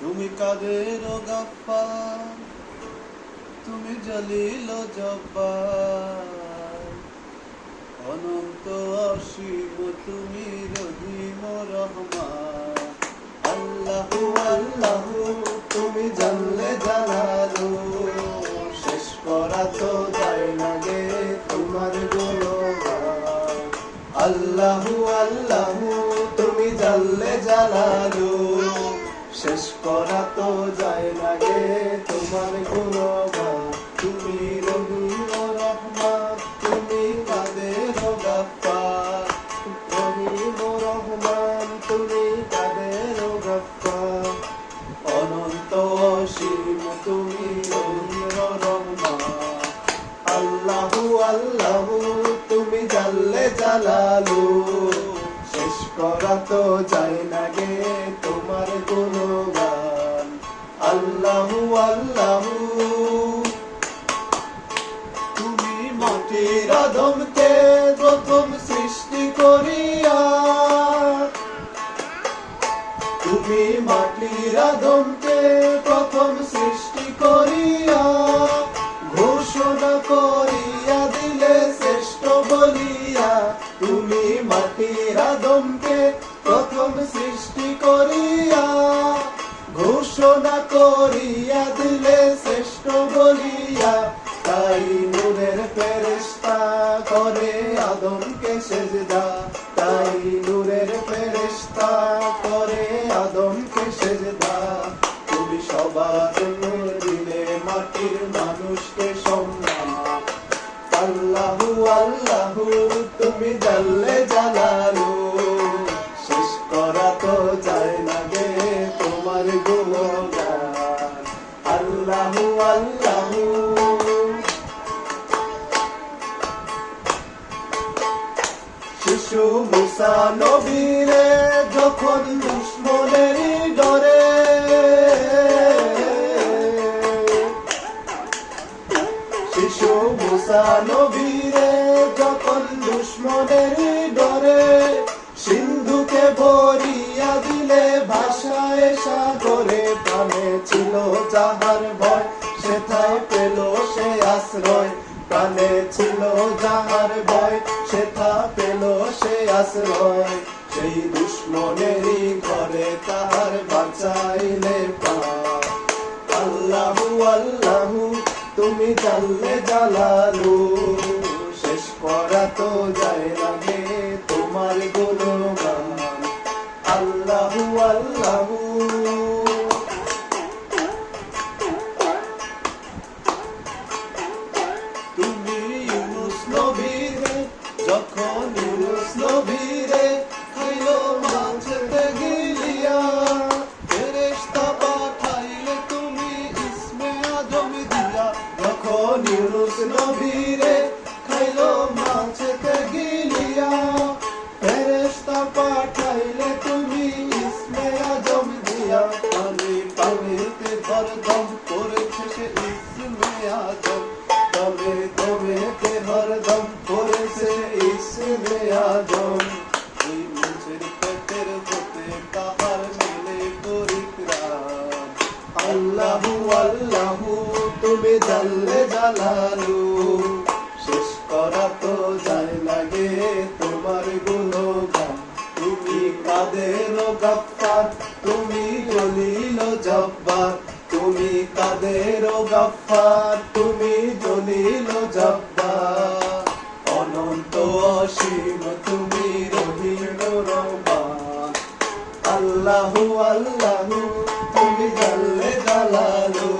তুমি কাদের গাফফার, তুমি জলিল জব্বার, অনন্ত অসীম তুমি রহিম রহমান। আল্লাহু আল্লাহু তুমি জানলে জালালু, শেষ করা তো যায় না গে তোমার গুণগান। আল্লাহু আল্লাহু তুমি জানলে জালালু, শেষ করা তো যায় না গে তোমার গুণগান। তুমি রহিম রহমান, তুমি কাদের গাফফার, রহিম রহমান তুমি কাদের গাফফার, অনন্ত অসীম তুমি রহিম রহমান। আল্লাহু আল্লাহু তুমি জানলে জালালু, শেষ করা তো যায় না গে তোমার গুণগান। আল্লাহু আল্লাহু তুমি মাটির আদমকে প্রথম সৃষ্টি করিয়া, তুমি মাটির আদমকে প্রথম সৃষ্টি করিয়া, ঘোষণা করিয়া দিলে শ্রেষ্ঠ বলিয়া। তুমি মাটির আদমকে প্রথম সৃষ্টি করিয়া, ঘোষণা করিয়া দিলে শ্রেষ্ঠ বলিয়া। তাই নূরের ফেরেশতা করে আদমকে সেজদা, তাই নূরের ফেরেশতা করে আদমকে সেজদা। তুমি সবার নূর দিলে মাটির মানুষকে সম্মান। আল্লাহু আল্লাহু তুমি জানলে জালালু, শেষ করা তো যায় না গে তোমার গুণগান। আল্লাহু আল্লাহু শিশু মুসা নবীরে যখন দুশমনেরই ডরে, শিশু মুসা নবীরে যখন দুশমনেরই ডরে, সিন্ধুকে ভরিয়া দিলে ভাষায় সাগরে। প্রাণে ছিল যাহার ভয়, সেথায় পেল সে আশ্রয়। প্রাণে ছিল যাহার ভয়, সেথা পেল সে আশ্রয়। সেই দুশমনেরই ঘরে তাহার বাঁচাইলে প্রাণ। আল্লাহু আল্লাহু তুমি জানলে জালালু, শেষ করা তো যায় না গে তোমার গুণগান। আল্লাহু আল্লাহু তুমি ইউনুস নবীরে যখন ইউনুস নবীরে খাইলো মাছতে গিলিয়া, ফেরেশতা পাঠাইলে তুমি ইসমে আজম দিয়া। যখন ইউনুস নবীরে খাইলো মাছতে গিলিয়া, ফেরেশতা পাঠাইলে তুমি ইসমে আজম দিয়া। পানি পানিতে হরদম করেছে সে ইসমে আজম, তবে তবেতে হরদম করেছে ইসমে আজম। ওই মুছের পেটের হতে তাহার মেলে পরিত্রাণ। আল্লাহু আল্লাহু তুমি জানলে জালালু, শেষ করা তো যায় না গে তোমার গুণগান। তুমি কাদের গাফফার, তুমি জলিল জব্বার, তুমি কাদের গাফফার, তুমি জলিল জব্বার, অনন্ত অসীম তুমি রহিম রহমান। আল্লাহু আল্লাহু তুমি জানলে জালালু,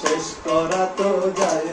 শেষ করা তো যায়